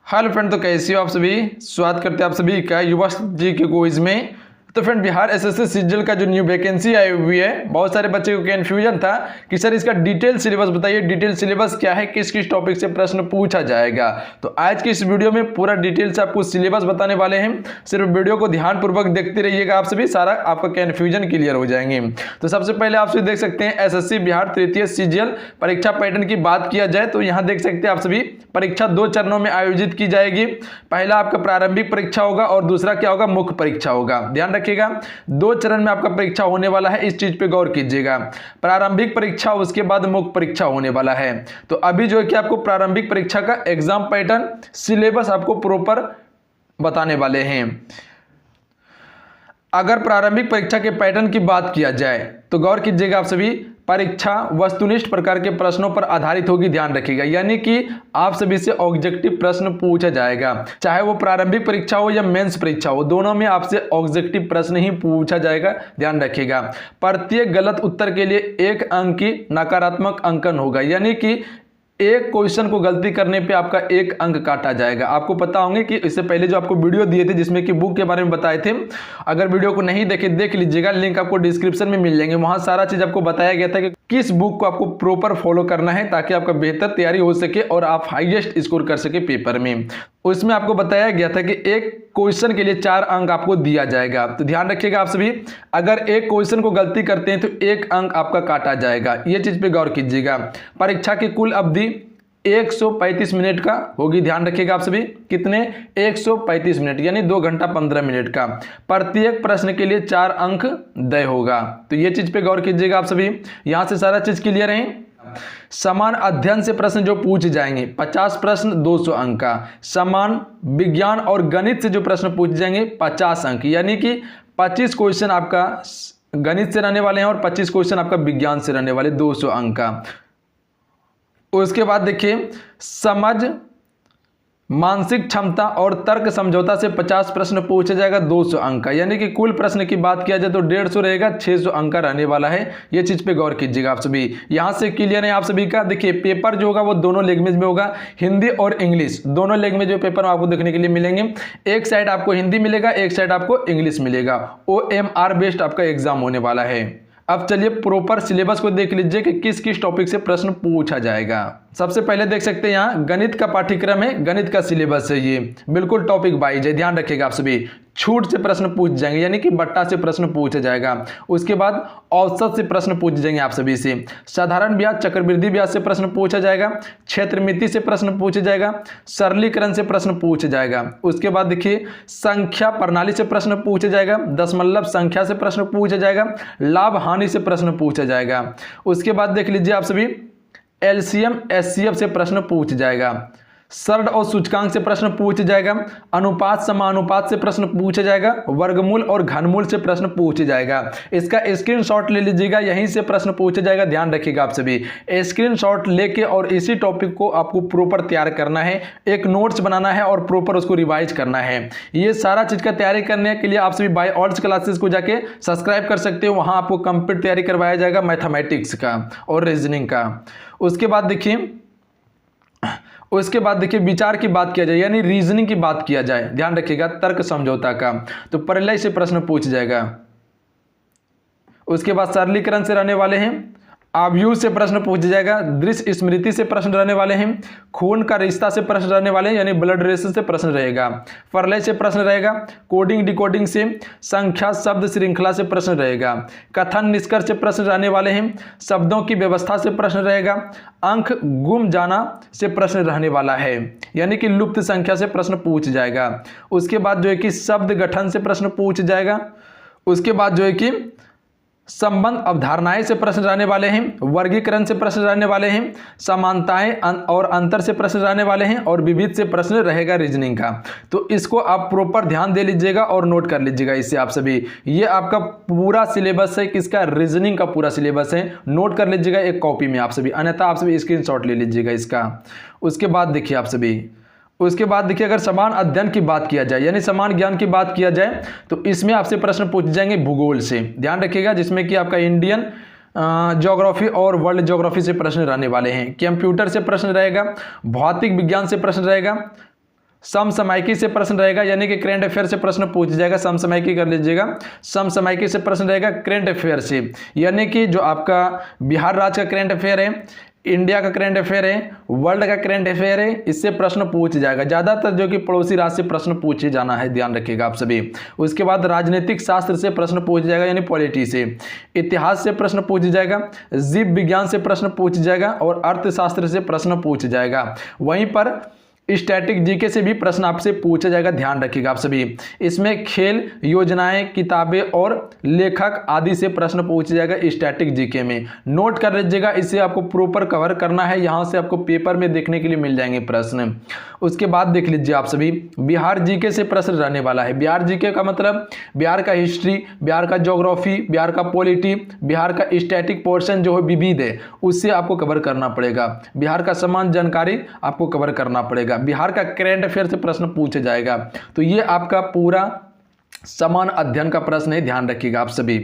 Hello friend, तो कैसे हो आप सभी। स्वागत करते हैं आप सभी का युवा जी के क्विज में। तो फ्रेंड, बिहार एसएससी सीजीएल का जो न्यू वैकेंसी आई हुई है, बहुत सारे बच्चे को कन्फ्यूजन था कि सर इसका डिटेल सिलेबस बताइए, डिटेल सिलेबस क्या है, किस किस टॉपिक से प्रश्न पूछा जाएगा। तो आज की इस वीडियो में पूरा डिटेल से आपको सिलेबस बताने वाले हैं। सिर्फ वीडियो को ध्यानपूर्वक देखते रहिएगा, आप सभी सारा आपका कन्फ्यूजन क्लियर हो जाएंगे। तो सबसे पहले आप सभी देख सकते हैं एसएससी बिहार तृतीय सीजीएल परीक्षा पैटर्न की बात किया जाए तो यहाँ देख सकते हैं आप सभी परीक्षा 2 चरणों में आयोजित की जाएगी। पहला आपका प्रारंभिक परीक्षा होगा और दूसरा क्या होगा, मुख्य परीक्षा होगा। ध्यान रखिएगा 2 चरण में आपका परीक्षा होने वाला है, इस चीज पे गौर कीजिएगा। प्रारंभिक परीक्षा उसके बाद मुख्य परीक्षा होने वाला है। तो अभी जो है कि आपको प्रारंभिक परीक्षा का एग्जाम पैटर्न सिलेबस आपको प्रॉपर बताने वाले हैं। अगर प्रारंभिक परीक्षा के पैटर्न की बात किया जाए तो गौर कीजिएगा आप सभी, परीक्षा वस्तुनिष्ठ प्रकार के प्रश्नों पर आधारित होगी। ध्यान रखिएगा, यानी कि आप सभी से ऑब्जेक्टिव प्रश्न पूछा जाएगा, चाहे वो प्रारंभिक परीक्षा हो या मेंस परीक्षा हो, दोनों में आपसे ऑब्जेक्टिव प्रश्न ही पूछा जाएगा। ध्यान रखिएगा, प्रत्येक गलत उत्तर के लिए 1 अंक की नकारात्मक अंकन होगा, यानी कि एक क्वेश्चन को गलती करने पे आपका 1 अंक काटा जाएगा। आपको पता होंगे कि इससे पहले जो आपको वीडियो दिए थे जिसमें कि बुक के बारे में बताए थे, अगर वीडियो को नहीं देखे देख लीजिएगा, लिंक आपको डिस्क्रिप्शन में मिल जाएंगे। वहां सारा चीज आपको बताया गया था कि किस बुक को आपको प्रॉपर फॉलो करना है ताकि आपका बेहतर तैयारी हो सके और आप हाईएस्ट स्कोर कर सके पेपर में। उसमें आपको बताया गया था कि एक क्वेश्चन के लिए 4 अंक आपको दिया जाएगा। तो ध्यान रखिएगा आप सभी, अगर एक क्वेश्चन को गलती करते हैं तो 1 अंक आपका काटा जाएगा। ये चीज पे गौर कीजिएगा। परीक्षा की कुल अवधि 135 मिनट का होगी। ध्यान रखिएगा आप सभी, कितने, 135 मिनट, यानी 2 घंटा 15 मिनट का। प्रत्येक प्रश्न के लिए 4 अंक तय होगा। तो ये चीज पे गौर कीजिएगा आप सभी। यहां से सारा चीज क्लियर है। समान अध्ययन से प्रश्न जो पूछ जाएंगे, 50 प्रश्न 200 अंक का। समान विज्ञान और गणित से जो प्रश्न पूछ जाएंगे 50 अंक, यानी कि 25 क्वेश्चन आपका गणित से रहने वाले हैं और 25 क्वेश्चन आपका विज्ञान से रहने वाले 200 अंक का। उसके बाद देखिए, समझ, मानसिक क्षमता और तर्क समझौता से 50 प्रश्न पूछा जाएगा, 200 अंक का, यानी कि कुल प्रश्न की बात किया जाए तो 150 रहेगा, 600 अंक का रहने वाला है। ये चीज पे गौर कीजिएगा आप सभी। यहां से क्लियर है आप सभी का। देखिए, पेपर जो होगा वो दोनों लैंग्वेज में होगा, हिंदी और इंग्लिश, दोनों लैंग्वेज में पेपर आपको देखने के लिए मिलेंगे। एक साइड आपको हिंदी मिलेगा, एक साइड आपको इंग्लिश मिलेगा। OMR बेस्ड आपका एग्जाम होने वाला है। अब चलिए प्रॉपर सिलेबस को देख लीजिए कि किस किस टॉपिक से प्रश्न पूछा जाएगा। सबसे पहले देख सकते हैं यहाँ गणित का पाठ्यक्रम है, गणित का सिलेबस है, ये बिल्कुल टॉपिक वाइज है। ध्यान रखिएगा आप सभी, छूट से प्रश्न पूछ जाएंगे, यानी कि बट्टा से प्रश्न पूछा जाएगा। उसके बाद औसत से प्रश्न पूछ जाएंगे आप सभी से। साधारण ब्याज, चक्रवृद्धि ब्याज से प्रश्न पूछा जाएगा। क्षेत्र मिति से प्रश्न पूछा जाएगा। सरलीकरण से प्रश्न पूछा जाएगा। उसके बाद देखिए, संख्या प्रणाली से प्रश्न पूछा जाएगा। दशमलव संख्या से प्रश्न पूछा जाएगा। लाभ हानि से प्रश्न पूछा जाएगा। उसके बाद देख लीजिए आप सभी, LCM SCF से प्रश्न पूछ जाएगा। सरल और सूचकांक से प्रश्न पूछ जाएगा। अनुपात समानुपात से प्रश्न पूछा जाएगा। वर्गमूल और घनमूल से प्रश्न पूछा जाएगा। इसका स्क्रीनशॉट ले लीजिएगा, यहीं से प्रश्न पूछा जाएगा। ध्यान रखिएगा आप सभी, स्क्रीनशॉट लेके और इसी टॉपिक को आपको प्रॉपर तैयार करना है, एक नोट्स बनाना है और प्रॉपर उसको रिवाइज करना है। ये सारा चीज का तैयारी करने के लिए आप सभी बाय ऑल्स क्लासेस को जाके सब्सक्राइब कर सकते हो। वहां आपको कंप्लीट तैयारी करवाया जाएगा मैथमेटिक्स का और रीजनिंग का। उसके बाद देखिए विचार की बात किया जाए, यानी रीजनिंग की बात किया जाए। ध्यान रखिएगा, तर्क समझौता का, तो प्रलय से प्रश्न पूछ जाएगा। उसके बाद सरलीकरण से रहने वाले हैं। आव्यूह से प्रश्न पूछ जाएगा। दृश्य स्मृति से प्रश्न रहने वाले हैं। खून का रिश्ता से प्रश्न रहने वाले हैं, यानी ब्लड रिलेशन से प्रश्न रहेगा। प्रलय से प्रश्न रहेगा। कोडिंग डिकोडिंग से, संख्या शब्द श्रृंखला से प्रश्न रहेगा। कथन निष्कर्ष से प्रश्न रहने वाले हैं। शब्दों की व्यवस्था से प्रश्न रहेगा। अंक गुम जाना से प्रश्न रहने वाला है, यानी कि लुप्त संख्या से प्रश्न पूछ जाएगा। उसके बाद जो है कि शब्द गठन से प्रश्न पूछ जाएगा। उसके बाद जो है कि संबंध अवधारणाएं से प्रश्न रहने वाले हैं। वर्गीकरण से प्रश्न रहने वाले हैं। समानताएं और अंतर से प्रश्न रहने वाले हैं और विविध से प्रश्न रहेगा रीजनिंग का। तो इसको आप प्रॉपर ध्यान दे लीजिएगा और नोट कर लीजिएगा इससे आप सभी। ये आपका पूरा सिलेबस है, किसका, रीजनिंग का पूरा सिलेबस है। नोट कर लीजिएगा एक कॉपी में आप सभी, अन्यथा आप सभी स्क्रीनशॉट ले लीजिएगा इसका। उसके बाद देखिए आप सभी, उसके बाद देखिए अगर समान अध्ययन की बात किया जाए, यानी समान ज्ञान की बात किया जाए, तो इसमें आपसे प्रश्न पूछ जाएंगे भूगोल से। ध्यान रखिएगा, जिसमें कि आपका इंडियन ज्योग्राफी और वर्ल्ड ज्योग्राफी से प्रश्न रहने वाले हैं। कंप्यूटर से प्रश्न रहेगा। भौतिक विज्ञान से प्रश्न रहेगा। समसामयिकी से प्रश्न रहेगा, यानी कि करंट अफेयर से प्रश्न पूछ जाएगा। समसामयिकी कर लीजिएगा, समसामयिकी से प्रश्न रहेगा करंट अफेयर से, यानी कि जो आपका बिहार राज्य का करंट अफेयर है, इंडिया का करंट अफेयर है, वर्ल्ड का करंट अफेयर है, इससे प्रश्न पूछ जाएगा। ज्यादातर जो कि पड़ोसी राज्य से प्रश्न पूछे जाना है, ध्यान रखिएगा आप सभी। उसके बाद राजनीतिक शास्त्र से प्रश्न पूछ जाएगा, यानी पॉलिटी से। इतिहास से प्रश्न पूछ जाएगा, जीव विज्ञान से प्रश्न पूछ जाएगा और अर्थशास्त्र से प्रश्न पूछ जाएगा। वहीं पर स्टैटिक जीके से भी प्रश्न आपसे पूछा जाएगा, ध्यान रखिएगा आप सभी। इसमें खेल, योजनाएं, किताबें और लेखक आदि से प्रश्न पूछा जाएगा स्टैटिक जीके में। नोट कर लीजिएगा, इसे आपको प्रॉपर कवर करना है, यहां से आपको पेपर में देखने के लिए मिल जाएंगे प्रश्न। उसके बाद देख लीजिए आप सभी, बिहार जीके से प्रश्न रहने वाला है। बिहार जीके का मतलब बिहार का हिस्ट्री, बिहार का ज्योग्राफी, बिहार का पॉलिटी, बिहार का स्टैटिक पोर्शन जो है विविध है, उससे आपको कवर करना पड़ेगा। बिहार का समान जानकारी आपको कवर करना पड़ेगा। बिहार का करंट अफेयर से प्रश्न पूछा जाएगा। तो ये आपका पूरा समान अध्ययन का प्रश्न है, ध्यान रखिएगा आप सभी।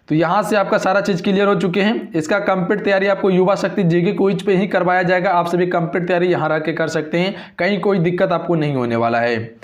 तो यहां से आपका सारा चीज क्लियर हो चुके हैं। इसका कंप्लीट तैयारी आपको युवा शक्ति जीके क्विज पे ही करवाया जाएगा। आप सभी कंप्लीट तैयारी यहां रह के कर सकते हैं, कहीं कोई दिक्कत आपको नहीं होने वाला है।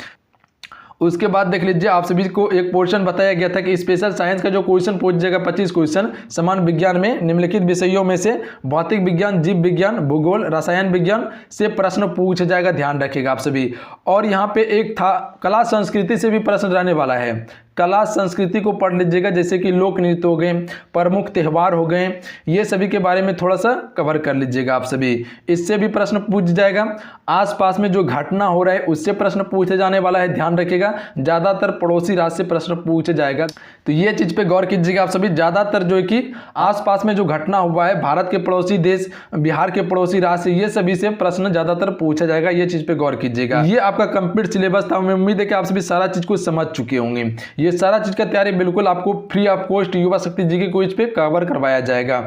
उसके बाद देख लीजिए, आप सभी को एक पोर्शन बताया गया था कि स्पेशल साइंस का जो क्वेश्चन पूछ जाएगा 25 क्वेश्चन समान विज्ञान में निम्नलिखित विषयों में से भौतिक विज्ञान, जीव विज्ञान, भूगोल, रसायन विज्ञान से प्रश्न पूछा जाएगा, ध्यान रखिएगा आप सभी। और यहाँ पे एक था कला संस्कृति से भी प्रश्न रहने वाला है। कला संस्कृति को पढ़ लीजिएगा, जैसे कि लोक नृत्य हो गए, प्रमुख त्यौहार हो गए, ये सभी के बारे में थोड़ा सा कवर कर लीजिएगा आप सभी। इससे भी प्रश्न पूछ जाएगा। आसपास में जो घटना हो रहा है उससे प्रश्न पूछे जाने वाला है, ध्यान रखिएगा। ज्यादातर पड़ोसी राज्य से प्रश्न पूछे जाएगा, तो ये चीज पे गौर कीजिएगा आप सभी। ज्यादातर जो है कि आसपास में जो घटना हुआ है, भारत के पड़ोसी देश, बिहार के पड़ोसी राज्य, ये सभी से प्रश्न ज्यादातर पूछा जाएगा, ये चीज पे गौर कीजिएगा। ये आपका कंप्लीट सिलेबस था। उम्मीद है कि आप सभी सारा चीज को समझ चुके होंगे। ये सारा चीज का तैयारी बिल्कुल आपको फ्री ऑफ कॉस्ट युवा शक्ति जीके क्विज पे कवर करवाया जाएगा।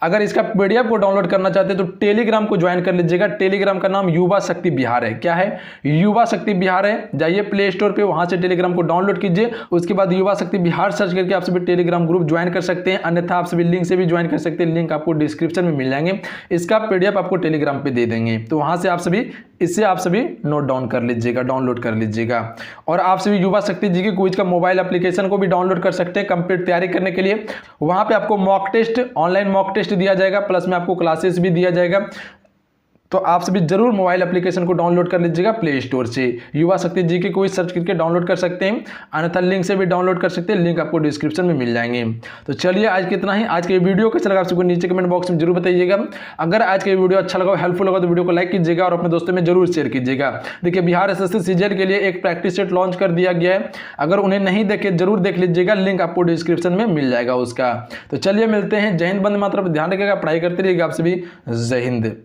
अगर इसका पीडीएफ को डाउनलोड करना चाहते हैं तो टेलीग्राम को ज्वाइन कर लीजिएगा। टेलीग्राम का नाम युवा शक्ति बिहार है। क्या है? युवा शक्ति बिहार है। जाइए प्ले स्टोर पे, वहां से टेलीग्राम को डाउनलोड कीजिए। उसके बाद युवा शक्ति बिहार सर्च करके आप सभी टेलीग्राम ग्रुप ज्वाइन कर सकते हैं, अन्यथा आप सभी लिंक से भी ज्वाइन कर सकते हैं। लिंक आपको डिस्क्रिप्शन में मिल जाएंगे। इसका पीडीएफ आपको टेलीग्राम पे दे देंगे, तो वहां से आप सभी इससे आप सभी नोट डाउन कर लीजिएगा, डाउनलोड कर लीजिएगा। और आप सभी युवा शक्ति जीके क्विज का मोबाइल एप्लीकेशन को भी डाउनलोड कर सकते हैं कंप्लीट तैयारी करने के लिए। वहां पे आपको mock test, online mock test दिया जाएगा, प्लस में आपको क्लासेस भी दिया जाएगा। तो आप सभी जरूर मोबाइल एप्लीकेशन को डाउनलोड कर लीजिएगा प्ले स्टोर से। युवा शक्ति जीके कोई सर्च करके डाउनलोड कर सकते हैं, अन्यथा लिंक से भी डाउनलोड कर सकते हैं। लिंक आपको डिस्क्रिप्शन में मिल जाएंगे। तो चलिए आज के इतना ही। आज के वीडियो कैसा लगा आप सबको नीचे कमेंट बॉक्स में जरूर बताइएगा। अगर आज के वीडियो अच्छा लगा, हेल्पफुल लगा, तो वीडियो को लाइक कीजिएगा और अपने दोस्तों में जरूर शेयर कीजिएगा। देखिए बिहार एसएससी सीजीएल के लिए एक प्रैक्टिस सेट लॉन्च कर दिया गया है। अगर उन्हें नहीं देखे जरूर देख लीजिएगा, लिंक आपको डिस्क्रिप्शन में मिल जाएगा उसका। तो चलिए मिलते हैं। जय हिंद, वंदे मातरम। ध्यान रखिएगा, पढ़ाई करते रहिएगा आप सभी। जय हिंद।